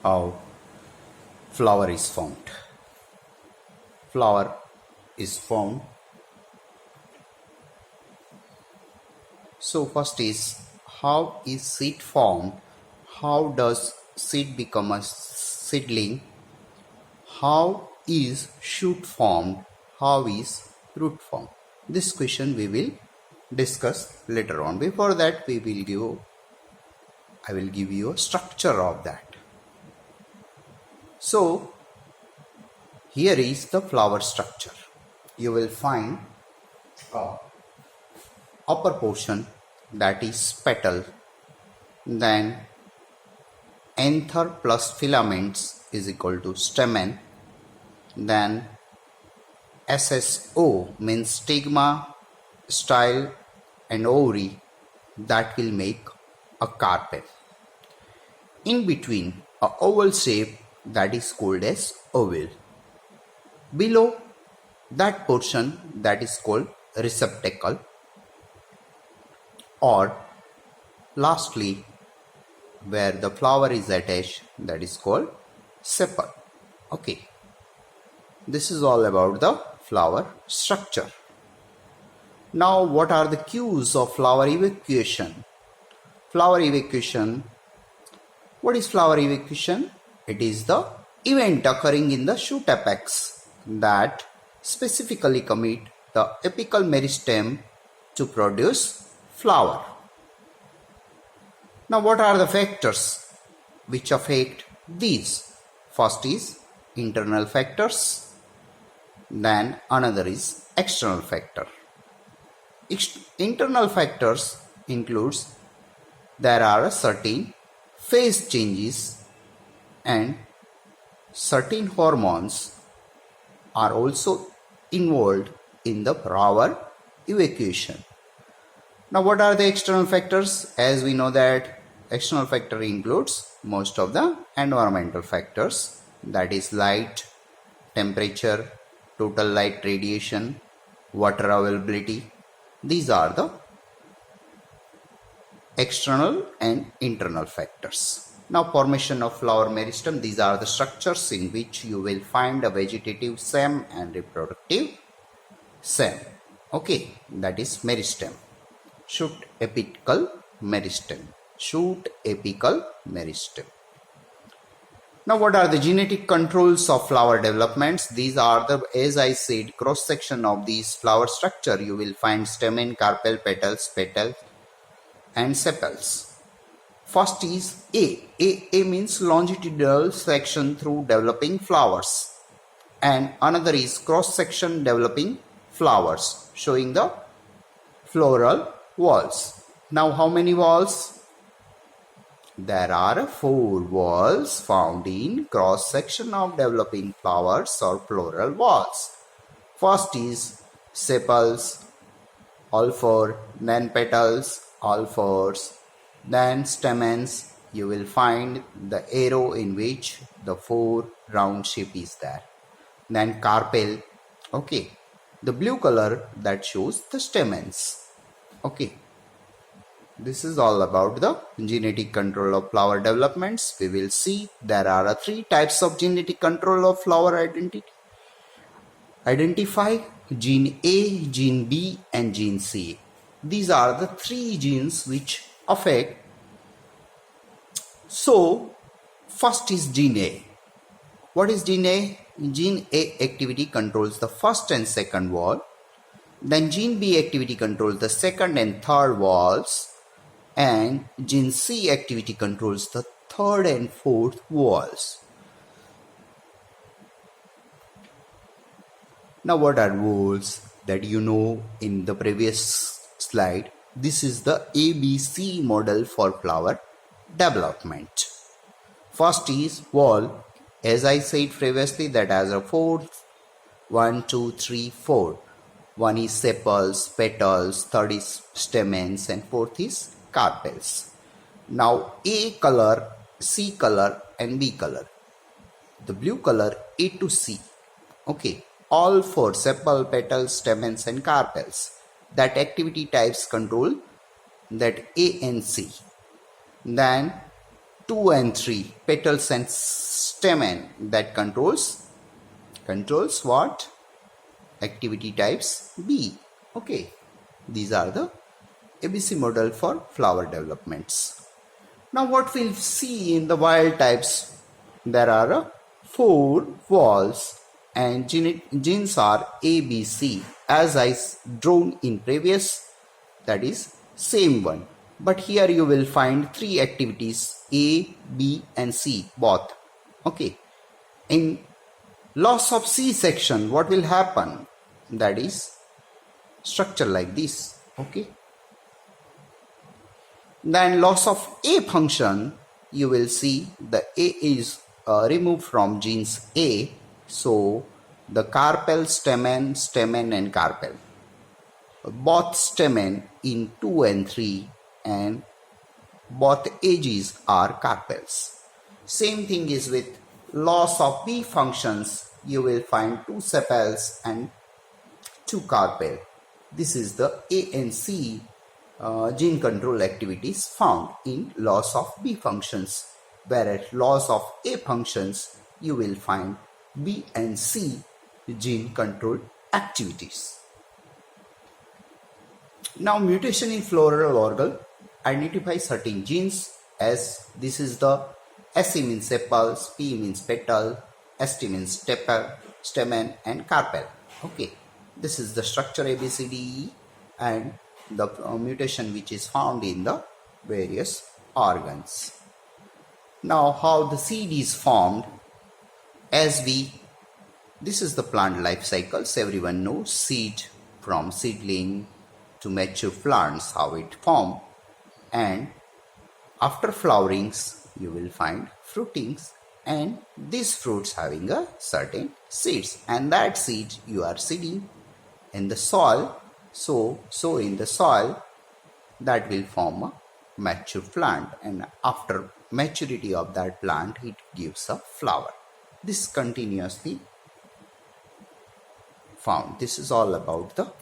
how flower is formed. Flower is formed. So first is, how is seed formed? How does seed become a seedling? How is shoot formed? How is root formed? This question we will discuss later on. Before that, I will give you a structure of that. So here is the flower structure. You will find a upper portion, that is petal, then anther plus filaments is equal to stamen, then SSO means stigma, style and ovary, that will make a carpel. In between, a oval shape, that is called as ovule. Below that portion, that is called receptacle, or lastly where the flower is attached, that is called sepal. Okay, this is all about the flower structure. Now what are the cues of flower evacuation? Flower evacuation. What is flower evacuation? It is the event occurring in the shoot apex that specifically commit the apical meristem to produce flower. Now what are the factors which affect these? First is internal factors, then another is external factor. Internal factors includes there are certain phase changes and certain hormones are also involved in the flower evacuation. Now what are the external factors? As we know that external factor includes most of the environmental factors, that is light, temperature, total light radiation, water availability. These are the external and internal factors. Now formation of flower meristem. These are the structures in which you will find a vegetative stem and reproductive stem. Okay, that is meristem. Shoot apical meristem. Shoot apical meristem. Now what are the genetic controls of flower developments? These are the, as I said, cross section of these flower structure. You will find stamen, carpel, petals and sepals. First is A. A means longitudinal section through developing flowers, and another is cross section developing flowers showing the floral walls. Now how many walls? There are 4 walls found in cross section of developing flowers or floral walls. First is sepals, all 4, then petals, all 4s, then stamens. You will find the arrow in which the 4 round shape is there. Then carpel, okay, the blue color that shows the stamens. Okay, this is all about the genetic control of flower developments. We will see there are 3 types of genetic control of flower identity. Identify gene A, gene B and gene C. These are the 3 genes which affect. So first is gene A. What is gene A? Gene A activity controls the first and second wall. Then gene B activity controls the second and third walls. And gene C activity controls the third and fourth walls. Now what are walls? That you know in the previous slide. This is the ABC model for flower development. First is wall. As I said previously, that has a 4, 1, 2, 3, 4. One is sepals, petals, third is stamens and fourth is carpels. Now A color, C color and B color. The blue color A to C. Okay, all 4 sepal, petals, stamens and carpels. That activity types control that A and C. Then 2 and 3 petals and stamen, that controls what? Activity types B. Okay, these are the ABC model for flower developments. Now what we'll see in the wild types, there are 4 walls and genes are A, B, C as I drawn in previous, that is same one. But here you will find 3 activities A, B and C both. Okay. In loss of C section, what will happen? That is structure like this. Okay. Then loss of A function, you will see the A is removed from genes A. So the carpel, stamen and carpel. Both stamen in 2 and 3 and both edges are carpels. Same thing is with loss of B functions, you will find 2 sepals and 2 carpel. This is the A and C gene control activities found in loss of B functions, whereas loss of A functions you will find B and C gene control activities. Now mutation in floral organ identify certain genes, as this is the S means sepals, P means petal, ST means stamen and carpel. Okay, this is the structure ABCDE and the mutation which is found in the various organs. Now how the seed is formed, this is the plant life cycles. Everyone knows seed from seedling to mature plants, how it form, and after flowerings you will find fruitings and these fruits having a certain seeds, and that seed you are seeding in the soil. So in the soil that will form a mature plant, and after maturity of that plant it gives a flower. This continuously found. This is all about the